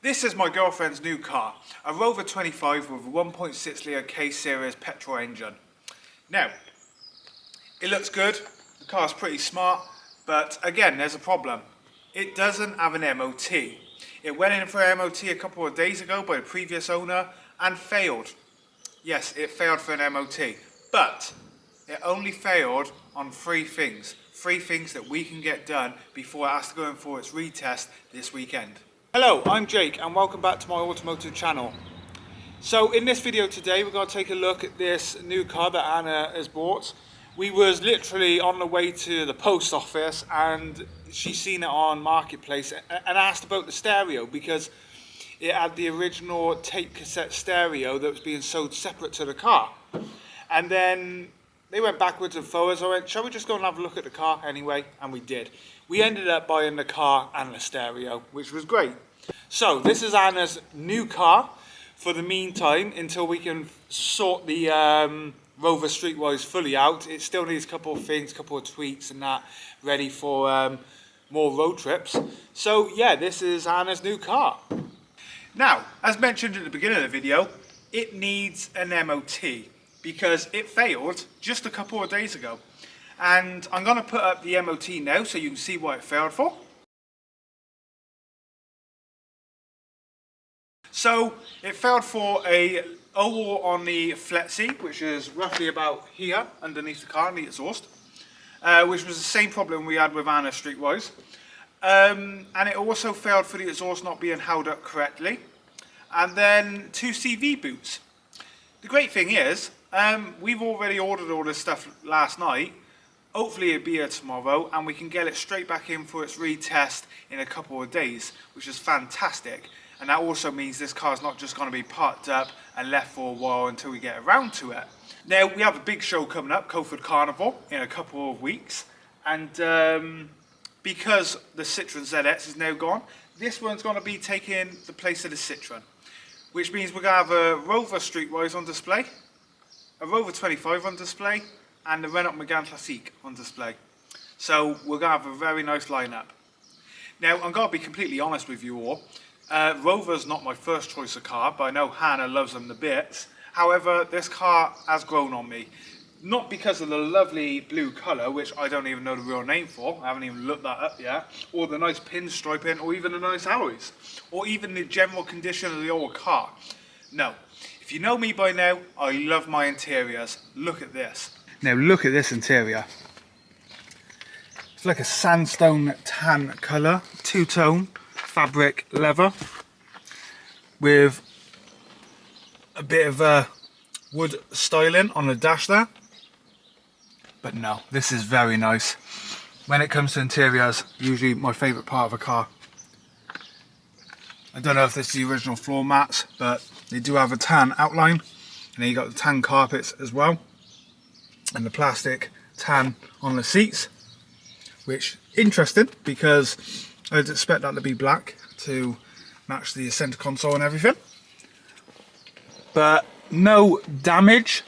This is my girlfriend's new car, a Rover 25 with a 1.6 litre K-Series petrol engine. Now, it looks good, the car's pretty smart, but again, there's a problem. It doesn't have an MOT. It went in for an MOT a couple of days ago by the previous owner and failed. Yes, it failed for an MOT, but it only failed on three things that we can get done before it has to go in for its retest this weekend. Hello, I'm Jake and welcome back to my automotive channel. So in this video today we're going to take a look at this new car that Anna has bought. We was literally on the way to the post office and she seen it on Marketplace and asked about the stereo because it had the original tape cassette stereo that was being sold separate to the car. And then they went backwards and forwards. I went, shall we just go and have a look at the car anyway? And we did. We ended up buying the car and the stereo, which was great. So this is Anna's new car for the meantime until we can sort the Rover Streetwise fully out. It still needs a couple of things, a couple of tweaks and that ready for more road trips. So yeah, this is Anna's new car. Now, as mentioned at the beginning of the video, it needs an MOT because it failed just a couple of days ago. And I'm going to put up the MOT now so you can see what it failed for. So it failed for a oval on the flexi, which is roughly about here underneath the car, in the exhaust, which was the same problem we had with Anna Streetwise. And it also failed for the exhaust not being held up correctly. And then two CV boots. The great thing is, we've already ordered all this stuff last night. Hopefully it'll be here tomorrow and we can get it straight back in for its retest in a couple of days, which is fantastic. And that also means this car's not just going to be parked up and left for a while until we get around to it. Now, we have a big show coming up, Coalford Carnival, in a couple of weeks. And because the Citroen ZX is now gone, this one's going to be taking the place of the Citroen. Which means we're going to have a Rover Streetwise on display, a Rover 25 on display, and the Renault Megane Classique on display. So we're going to have a very nice lineup. Now, I'm going to be completely honest with you all. Rover's not my first choice of car, but I know Hannah loves them to bits. However, this car has grown on me. Not because of the lovely blue colour, which I don't even know the real name for, I haven't even looked that up yet, or the nice pinstriping, or even the nice alloys, or even the general condition of the old car. No. If you know me by now, I love my interiors. Look at this. Now look at this interior. It's like a sandstone tan colour, two-tone fabric leather with a bit of wood styling on the dash there. But no, this is very nice. When it comes to interiors, usually my favourite part of a car. I don't know if this is the original floor mats, but they do have a tan outline. And then you got the tan carpets as well. And the plastic tan on the seats. Which, interesting, because I'd expect that to be black to match the centre console and everything. But no damage.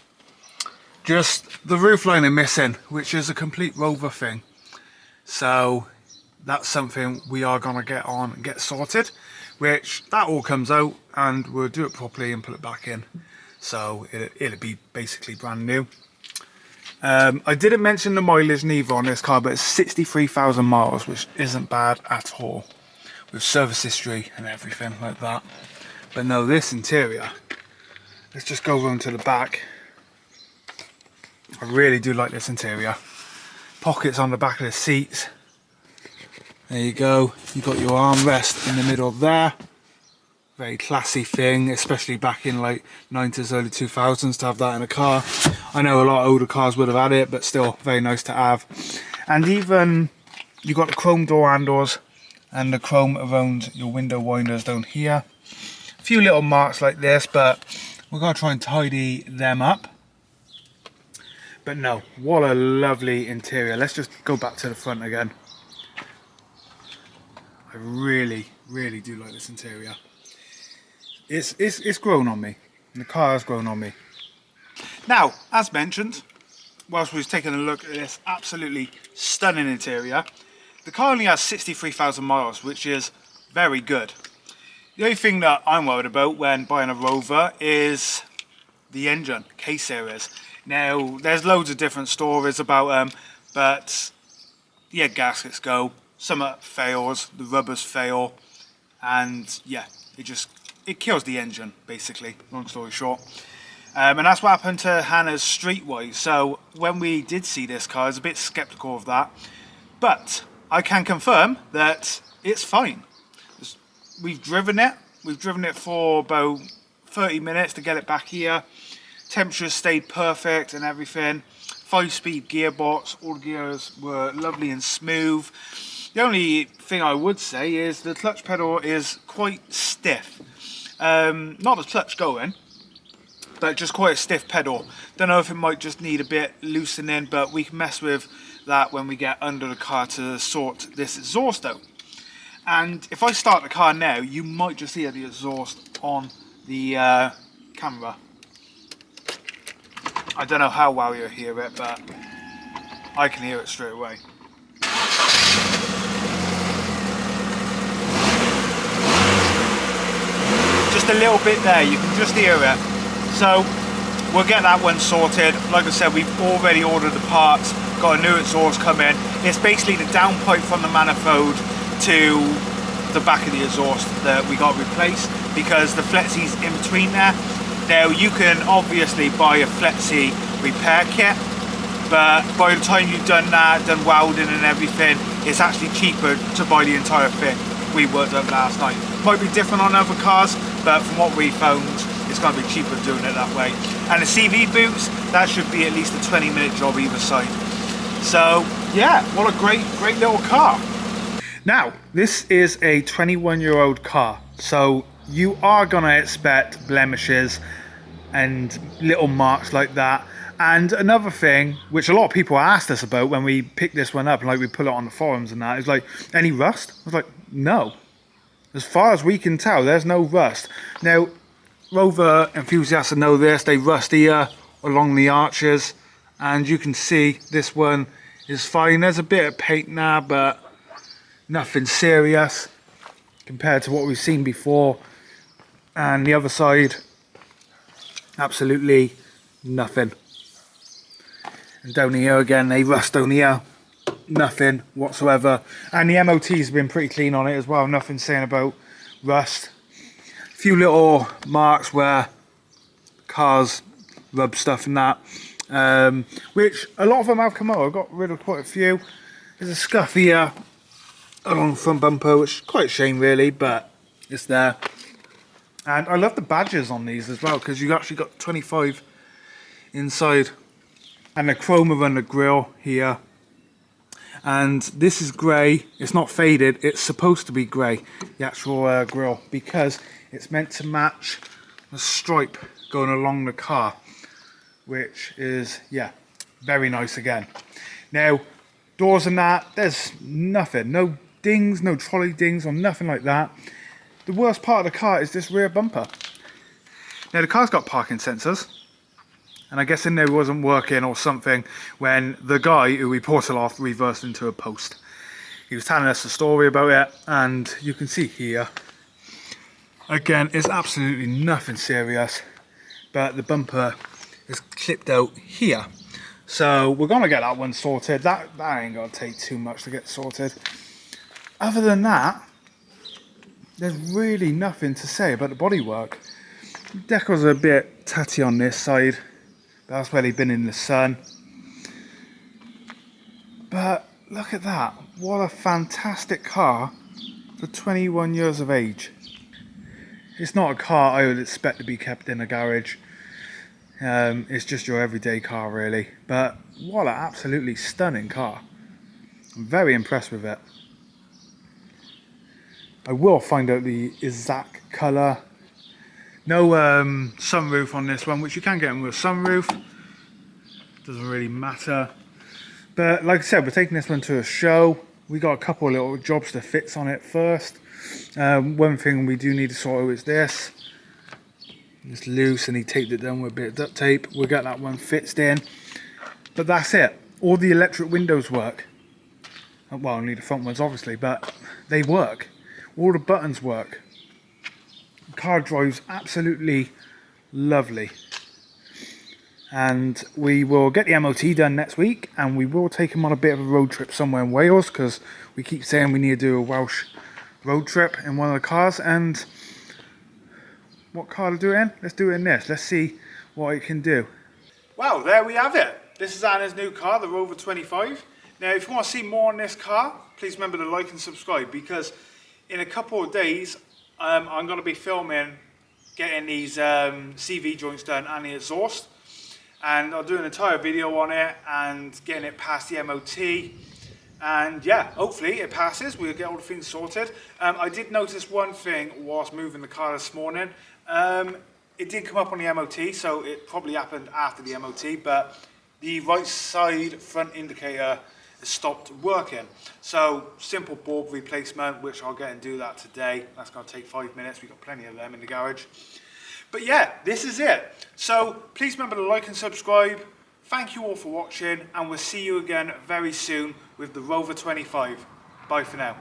Just the roof liner missing, which is a complete Rover thing. So that's something we are going to get on and get sorted, which that all comes out and we'll do it properly and put it back in. So it'll be basically brand new. I didn't mention the mileage neither on this car, but it's 63,000 miles, which isn't bad at all, with service history and everything like that. But no, this interior, let's just go round to the back. I really do like this interior. Pockets on the back of the seats. There you go. You've got your armrest in the middle there. Very classy thing, especially back in like 90s, early 2000s to have that in a car. I know a lot of older cars would have had it, but still very nice to have. And even you've got the chrome door handles and the chrome around your window winders down here. A few little marks like this, but we're going to try and tidy them up. But no, what a lovely interior. Let's just go back to the front again. I really, really do like this interior. It's grown on me. The car has grown on me. Now, as mentioned, whilst we was taking a look at this absolutely stunning interior, the car only has 63,000 miles, which is very good. The only thing that I'm worried about when buying a Rover is the engine, K-series. Now, there's loads of different stories about them, but yeah, gaskets go, some fails, the rubbers fail, and yeah, it kills the engine, basically, long story short. And that's what happened to Hannah's Streetwise. So when we did see this car, I was a bit skeptical of that, but I can confirm that it's fine. We've driven it for about 30 minutes to get it back here. Temperature stayed perfect and everything. 5-speed gearbox, all the gears were lovely and smooth. The only thing I would say is the clutch pedal is quite stiff. Not the clutch going, but just quite a stiff pedal. Don't know if it might just need a bit loosening, but we can mess with that when we get under the car to sort this exhaust out. And if I start the car now, you might just hear the exhaust on the camera. I don't know how well you'll hear it, but I can hear it straight away. Just a little bit there, you can just hear it. So we'll get that one sorted. Like I said, we've already ordered the parts, got a new exhaust coming. It's basically the downpipe from the manifold to the back of the exhaust that we got replaced, because the Flexi's in between there. Now you can obviously buy a Flexi repair kit, but by the time you've done that, done welding and everything, it's actually cheaper to buy the entire thing. We worked up last night. Might be different on other cars, but from what we found, it's going to be cheaper doing it that way. And the CV boots, that should be at least a 20-minute job either side. So yeah, what a great little car. Now, this is a 21-year-old car, so you are going to expect blemishes and little marks like that. And another thing, which a lot of people asked us about when we picked this one up, and like we put it on the forums and that, is like, any rust? I was like, no. As far as we can tell, there's no rust. Now, Rover enthusiasts know this, they rust here along the arches, and you can see this one is fine. There's a bit of paint now, but nothing serious compared to what we've seen before. And the other side, absolutely nothing. And down here again, they rust down here, nothing whatsoever. And the MOT's been pretty clean on it as well, nothing saying about rust. A few little marks where cars rub stuff and that, which a lot of them have come out. I've got rid of quite a few. There's a scuff here along the front bumper, which is quite a shame really, but it's there. And I love the badges on these as well, because you actually got 25 inside. And the chrome around the grille here. And this is grey. It's not faded, it's supposed to be grey, the actual grille, because it's meant to match the stripe going along the car, which is, yeah, very nice again. Now, doors and that, there's nothing, no dings, no trolley dings or nothing like that. The worst part of the car is this rear bumper. Now the car's got parking sensors, and I guess in there wasn't working or something when the guy who we ported off reversed into a post. He was telling us a story about it, and you can see here, again, it's absolutely nothing serious, but the bumper is clipped out here. So we're gonna get that one sorted. That ain't gonna take too much to get sorted. Other than that, there's really nothing to say about the bodywork. Decals are a bit tatty on this side, but that's where they've been in the sun. But look at that, what a fantastic car for 21 years of age. It's not a car I would expect to be kept in a garage. It's just your everyday car really, but what an absolutely stunning car. I'm very impressed with it. I will find out the exact colour. No sunroof on this one, which you can get with a sunroof. Doesn't really matter. But like I said, we're taking this one to a show. We got a couple of little jobs to fix on it first. One thing we do need to sort out is this. It's loose and he taped it down with a bit of duct tape. We'll get that one fixed in. But that's it. All the electric windows work. Well, only the front ones obviously, but they work. All the buttons work. car drives absolutely lovely. And we will get the MOT done next week, and we will take him on a bit of a road trip somewhere in Wales, because we keep saying we need to do a Welsh road trip in one of the cars. And what car to do it in? Let's do it in this. Let's see what it can do. Well, there we have it. This is Anna's new car, the Rover 25. Now, if you want to see more on this car, please remember to like and subscribe, because in a couple of days, I'm going to be filming getting these CV joints done and the exhaust. And I'll do an entire video on it and getting it past the MOT. And yeah, hopefully it passes. We'll get all the things sorted. I did notice one thing whilst moving the car this morning. It did come up on the MOT, so it probably happened after the MOT, but the right side front indicator has stopped working. So simple bulb replacement, which I'll get and do that today. That's going to take 5 minutes. We've got plenty of them in the garage. But yeah, this is it. So please remember to like and subscribe. Thank you all for watching, and we'll see you again very soon with the Rover 25. Bye for now.